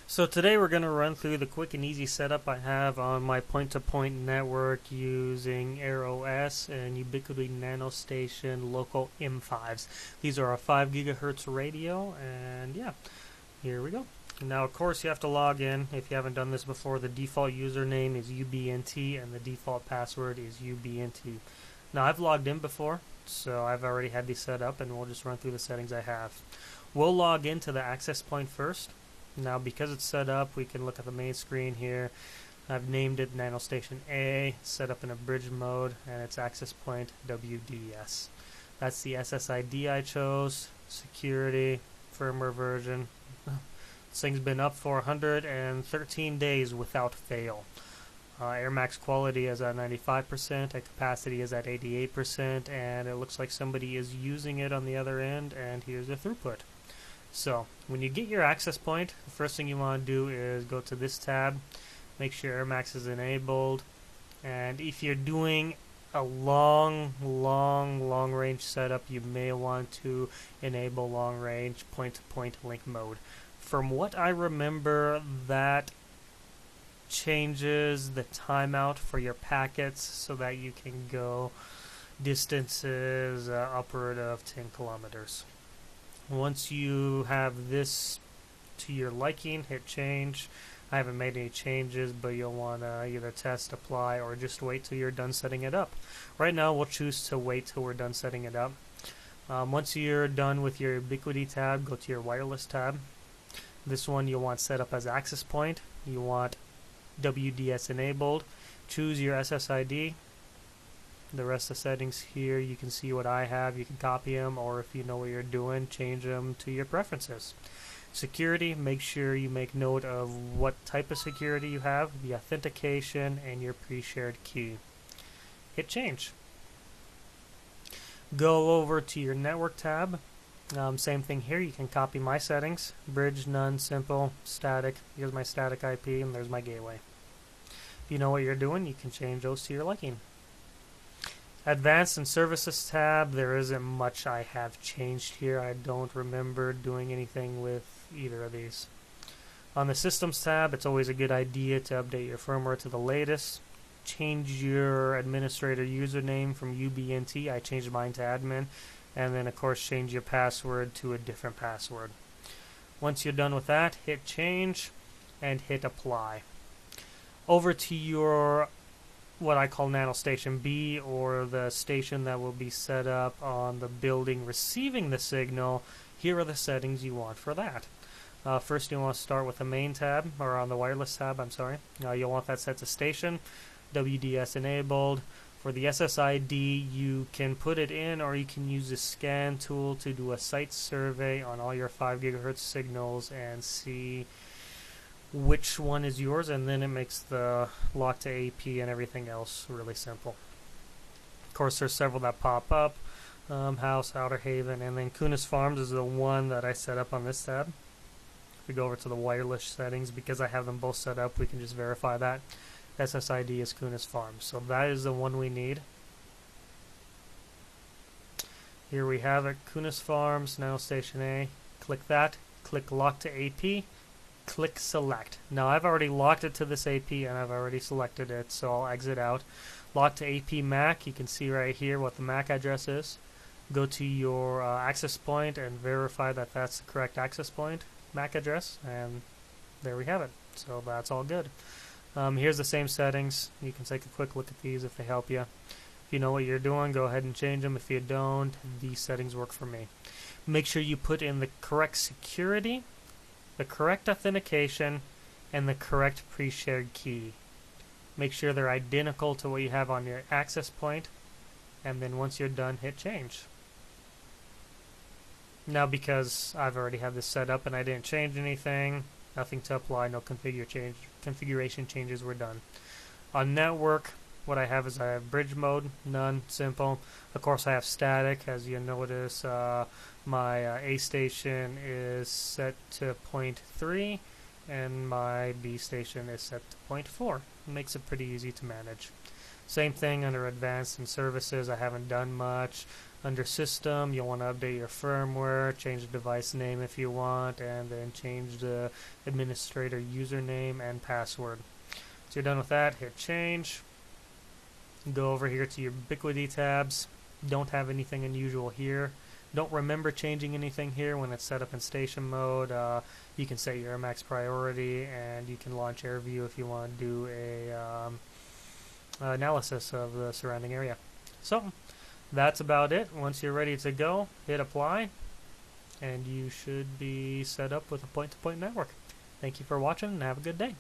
So today we're going to run through the quick and easy setup I have on my point-to-point network using AirOS and Ubiquiti Nanostation LOCO M5s. These are a 5 gigahertz radio, and yeah, here we go. Now, of course, you have to log in. If you haven't done this before, the default username is UBNT and the default password is UBNT. Now, I've logged in before, so I've already had these set up, and we'll just run through the settings I have. We'll log into the access point first. Now, because it's set up, we can look at the main screen here. I've named it Nanostation A, set up in a bridge mode, and its access point WDS. That's the SSID I chose, security, firmware version. This thing's been up for 113 days without fail. Air max quality is at 95%, and capacity is at 88%, and it looks like somebody is using it on the other end, and here's the throughput. So, when you get your access point, the first thing you want to do is go to this tab, make sure AirMax is enabled, and if you're doing a long range setup, you may want to enable long range point-to-point link mode. From what I remember, that changes the timeout for your packets so that you can go distances upward of 10 kilometers. Once you have this to your liking, hit change. I haven't made any changes, but you'll want to either test, apply, or just wait till you're done setting it up. Right now, we'll choose to wait till we're done setting it up. Once you're done with your Ubiquiti tab, go to your wireless tab. This one you'll want set up as access point. You want WDS enabled. Choose your SSID. The rest of the settings here, you can see what I have. You can copy them, or if you know what you're doing, change them to your preferences. Security, make sure you make note of what type of security you have, the authentication, and your pre-shared key. Hit change. Go over to your network tab. Same thing here, you can copy my settings. Bridge, none, simple, static. Here's my static IP, and there's my gateway. If you know what you're doing, you can change those to your liking. Advanced and Services tab, there isn't much I have changed here. I don't remember doing anything with either of these. On the Systems tab, it's always a good idea to update your firmware to the latest. Change your administrator username from UBNT. I changed mine to admin. And then, of course, change your password to a different password. Once you're done with that, hit change and hit apply. Over to your what I call Nanostation B, or the station that will be set up on the building receiving the signal. Here are the settings you want for that. First, you want to start with the main tab, or on the wireless tab, I'm sorry. You'll want that set to station, WDS enabled. For the SSID, you can put it in, or you can use the scan tool to do a site survey on all your 5 gigahertz signals and see which one is yours, and then it makes the lock to AP and everything else really simple. Of course, there's several that pop up, House, Outer Haven, and then Kunis Farms is the one that I set up on this tab. If we go over to the wireless settings, because I have them both set up, we can just verify that. SSID is Kunis Farms, so that is the one we need. Here we have it, Kunis Farms, Nanostation A. Click that, click lock to AP. Click select. Now I've already locked it to this AP and I've already selected it, so I'll exit out. Lock to AP MAC, you can see right here what the MAC address is. Go to your access point and verify that that's the correct access point MAC address, and there we have it. So that's all good. Here's the same settings. You can take a quick look at these if they help you. If you know what you're doing, go ahead and change them. If you don't, these settings work for me. Make sure you put in the correct security, the correct authentication, and the correct pre-shared key. Make sure they're identical to what you have on your access point, and then once you're done, hit change. Now, because I've already had this set up and I didn't change anything, nothing to apply, no configuration changes were done. On network, what I have is I have bridge mode, none, simple. Of course, I have static. As you notice, my A station is set to 0.3 and my B station is set to 0.4. It makes it pretty easy to manage. Same thing under advanced and services. I haven't done much. Under System, you'll want to update your firmware, change the device name if you want, and then change the administrator username and password. So you're done with that, hit Change. Go over here to your Ubiquiti tabs. Don't have anything unusual here. Don't remember changing anything here when it's set up in station mode. You can set your max priority, and you can launch AirView if you want to do a analysis of the surrounding area. So that's about it. Once you're ready to go, hit Apply, and you should be set up with a point-to-point network. Thank you for watching, and have a good day.